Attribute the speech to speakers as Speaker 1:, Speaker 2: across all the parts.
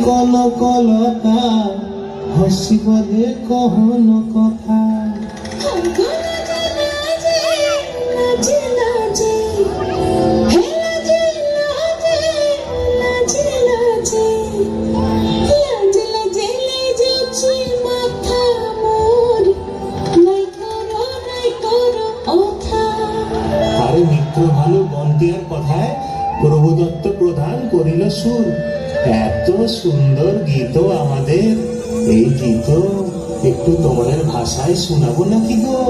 Speaker 1: কলকলতা হসিব দে কহন কথা আরে মিত্র ভালো বন্টিয়ার কথায় প্রভুদত্ত প্রধান করিল সুর। এত সুন্দর গীত আমাদের, এই গীত একটু তোমাদের ভাষায় শোনাবো নাকি গো?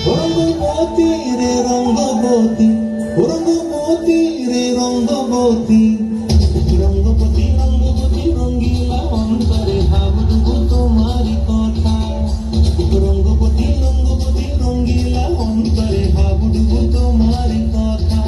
Speaker 1: রঙ্গবতী রে রঙ্গবতী, রঙ্গবতী রে রঙ্গবতী, রঙ্গবতী রঙ্গবতী রঙ্গিলা অন্তরে ভাববো তোমারি কথা। রঙ্গবতী রঙ্গবতী রঙ্গিলা অন্তরে ভাববো তোমারি কথা।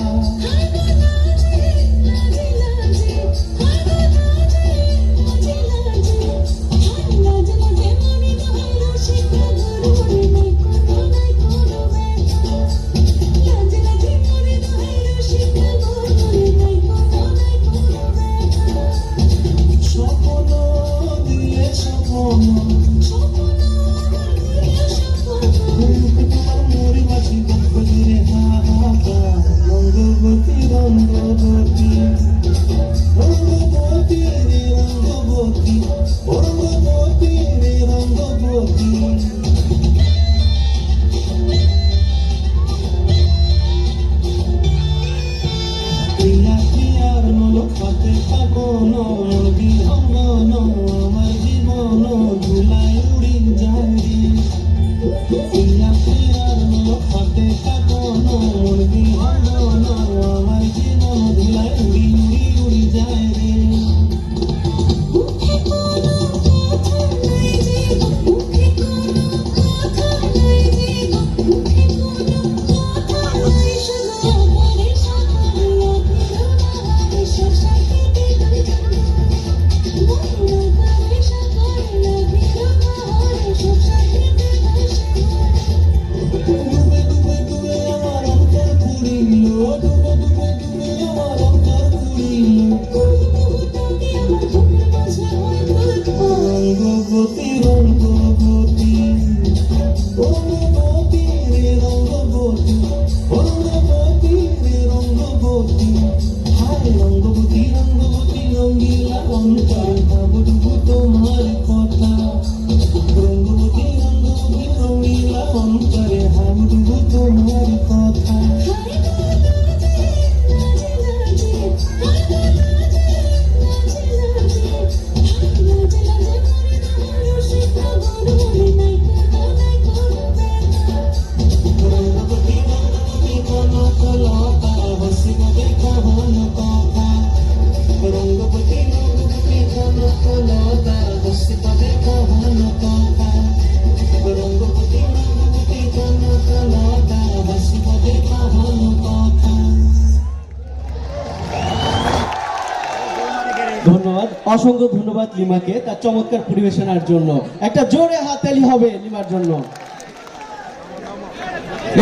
Speaker 2: ধন্যবাদ, অসংখ্য ধন্যবাদ লিমাকে তার চমৎকার পরিবেশনার জন্য। একটা জোরে হাততালি হবে লিমার জন্য।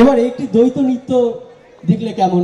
Speaker 2: এবার একটি দ্বৈত নৃত্য দেখলে কেমন